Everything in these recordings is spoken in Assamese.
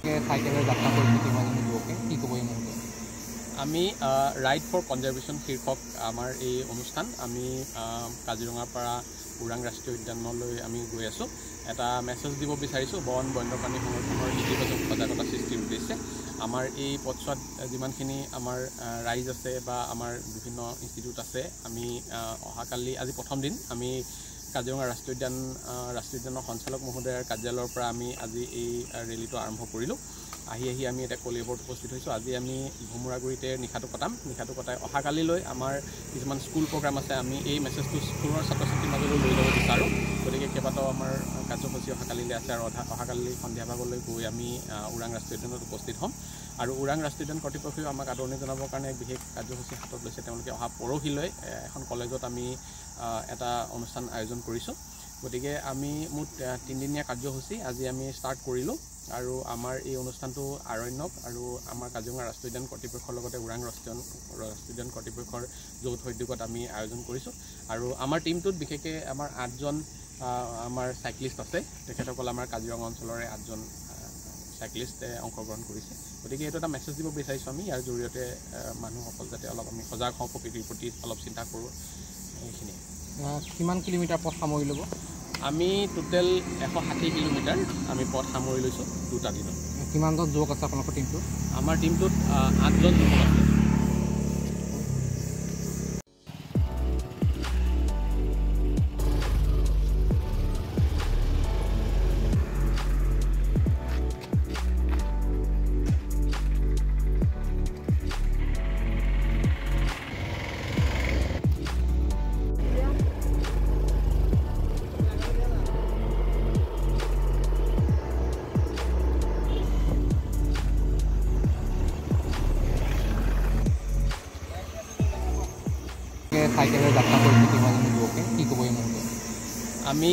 সাইকেলেৰ যাত্ৰা পৰিস্থিতি মানে যুবকে কি কব এই মুহূৰ্তে আমি ৰাইড ফৰ কনজাৰ্ভেশ্যন শীৰ্ষক আমাৰ এই অনুষ্ঠান আমি কাজিৰঙাৰ পৰা ওৰাং ৰাষ্ট্ৰীয় উদ্যানলৈ আমি গৈ আছোঁ। এটা মেছেজ দিব বিচাৰিছোঁ বন বন্যপ্ৰাণী সংৰক্ষণৰ ইতিবাচক সজাগতা সৃষ্টিৰ উদ্দেশ্যে। আমাৰ এই পথছোৱাত যিমানখিনি আমাৰ ৰাইজ আছে বা আমাৰ বিভিন্ন ইনষ্টিটিউট আছে, আমি অহাকালি আজি প্ৰথম দিন আমি কাজিৰঙা ৰাষ্ট্ৰীয় উদ্যানৰ সঞ্চালক মহোদয়ৰ কাৰ্যালয়ৰ পৰা আমি আজি এই ৰেলীটো আৰম্ভ কৰিলোঁ। আহি আমি এটা কলিয়াবৰত উপস্থিত হৈছোঁ। আজি আমি ভোমোৰাগুৰিতে নিশাটো কটাম। নিশাটো কটাই অহাকালিলৈ আমাৰ কিছুমান স্কুল প্ৰগ্ৰাম আছে। আমি এই মেছেজটো স্কুলৰ ছাত্ৰ ছাত্ৰীৰ মাজলৈ লৈ যাব বিচাৰোঁ। গতিকে কেইবাটাও আমাৰ কাৰ্যসূচী অহাকালিলৈ আছে আৰু অহাকালি সন্ধিয়া ভাগলৈ গৈ আমি ওৰাং ৰাষ্ট্ৰীয় উদ্যানত উপস্থিত হ'ম। আৰু ওৰাং ৰাষ্ট্ৰীয় উদ্যান কৰ্তৃপক্ষই আমাক আদৰণি জনাবৰ কাৰণে এক বিশেষ কাৰ্যসূচী হাতত লৈছে। তেওঁলোকে অহা পৰহিলৈ এখন কলেজত আমি এটা অনুষ্ঠান আয়োজন কৰিছোঁ। গতিকে আমি মুঠ 3 দিনীয়া কাৰ্যসূচী আজি আমি ষ্টাৰ্ট কৰিলোঁ। আৰু আমাৰ এই অনুষ্ঠানটো আৰণ্যক আৰু আমাৰ কাজিৰঙা ৰাষ্ট্ৰীয় উদ্যান কৰ্তৃপক্ষৰ লগতে ওৰাং ৰাষ্ট্ৰীয় উদ্যান কৰ্তৃপক্ষৰ যৌথ উদ্যোগত আমি আয়োজন কৰিছোঁ। আৰু আমাৰ টীমটোত বিশেষকৈ আমাৰ 8জন আমাৰ চাইক্লিষ্ট আছে। তেখেতসকল আমাৰ কাজিৰঙা অঞ্চলৰে 8জন চাইক্লিষ্টে অংশগ্ৰহণ কৰিছে। গতিকে এইটো এটা মেছেজ দিব বিচাৰিছোঁ আমি ইয়াৰ জৰিয়তে মানুহসকল যাতে অলপ আমি সজাগ হওঁ, প্ৰকৃতিৰ প্ৰতি অলপ চিন্তা কৰোঁ। এইখিনিয়ে। কিমান কিলোমিটাৰ পথ সামৰি ল'ব? আমি টোটেল 160 কিলোমিটাৰ আমি পথ সামৰি লৈছোঁ 2টা দিনত। কিমানজন যুৱক আছে আপোনালোকৰ টীমটোত? আমাৰ টীমটোত 8জন যুৱক আছে। সাইকেলেৰ যাত্ৰা পৰিস্থিতি মানে যুবকে কি কব এই মুহূৰ্তে আমি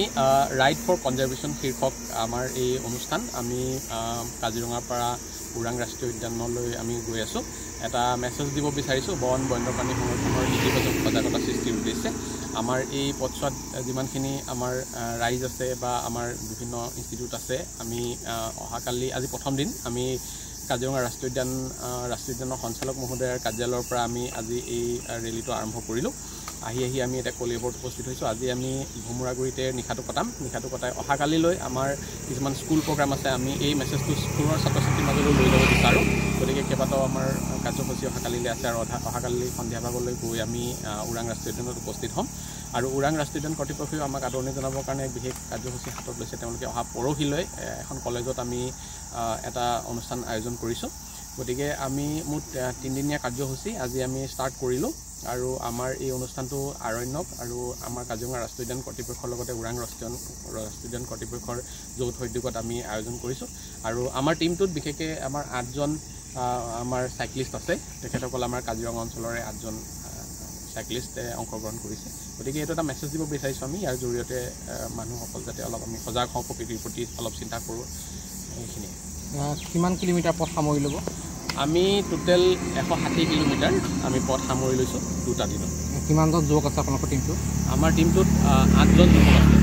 ৰাইড ফৰ কনজাৰ্ভেশ্যন শীৰ্ষক আমাৰ এই অনুষ্ঠান আমি কাজিৰঙাৰ পৰা ওৰাং ৰাষ্ট্ৰীয় উদ্যানলৈ আমি গৈ আছোঁ। এটা মেছেজ দিব বিচাৰিছোঁ বন বন্যপ্ৰাণী সংৰক্ষণৰ ইতিবাচক সজাগতা সৃষ্টিৰ উদ্দেশ্যে। আমাৰ এই পথছোৱাত যিমানখিনি আমাৰ ৰাইজ আছে বা আমাৰ বিভিন্ন ইনষ্টিটিউট আছে, আমি অহাকালি আজি প্ৰথম দিন আমি কাজিৰঙা ৰাষ্ট্ৰীয় উদ্যানৰ সঞ্চালক মহোদয়ৰ কাৰ্যালয়ৰ পৰা আমি আজি এই ৰেলীটো আৰম্ভ কৰিলোঁ। আহি আমি এটা কলিয়াবৰত উপস্থিত হৈছোঁ। আজি আমি ভোমোৰাগুৰিতে নিশাটো কটাম। নিশাটো কটাই অহাকালিলৈ আমাৰ কিছুমান স্কুল প্ৰগ্ৰাম আছে। আমি এই মেছেজটো স্কুলৰ ছাত্ৰ ছাত্ৰীৰ মাজলৈ লৈ যাব বিচাৰোঁ। গতিকে কেইবাটাও আমাৰ কাৰ্যসূচী অহাকালিলৈ আছে আৰু অহাকালি সন্ধিয়া ভাগলৈ গৈ আমি ওৰাং ৰাষ্ট্ৰীয় উদ্যানত উপস্থিত হ'ম। আৰু ওৰাং ৰাষ্ট্ৰীয় উদ্যান কৰ্তৃপক্ষই আমাক আদৰণি জনাবৰ কাৰণে এক বিশেষ কাৰ্যসূচী হাতত লৈছে। তেওঁলোকে অহা পৰহিলৈ এখন কলেজত আমি এটা অনুষ্ঠান আয়োজন কৰিছোঁ। গতিকে আমি মুঠ 3 দিনীয়া কাৰ্যসূচী আজি আমি ষ্টাৰ্ট কৰিলোঁ। আৰু আমাৰ এই অনুষ্ঠানটো আৰণ্যক আৰু আমাৰ কাজিৰঙা ৰাষ্ট্ৰীয় উদ্যান কৰ্তৃপক্ষৰ লগতে ওৰাং ৰাষ্ট্ৰীয় উদ্যান কৰ্তৃপক্ষৰ যৌথ উদ্যোগত আমি আয়োজন কৰিছোঁ। আৰু আমাৰ টীমটোত বিশেষকৈ আমাৰ 8জন আমাৰ চাইক্লিষ্ট আছে। তেখেতসকল আমাৰ কাজিৰঙা অঞ্চলৰে 8জন চাইক্লিষ্টে অংশগ্ৰহণ কৰিছে। গতিকে এইটো এটা মেছেজ দিব বিচাৰিছোঁ আমি ইয়াৰ জৰিয়তে মানুহসকল যাতে অলপ আমি সজাগ হওঁ, প্ৰকৃতিৰ প্ৰতি অলপ চিন্তা কৰোঁ। এইখিনিয়ে। কিমান কিলোমিটাৰ পথ সামৰি ল'ব? আমি টোটেল 160 কিলোমিটাৰ আমি পথ সামৰি লৈছোঁ 2টা দিনত। কিমানজন যুৱক আছে আপোনালোকৰ টীমটোত? আমাৰ টীমটোত 8জন যুৱক আছে।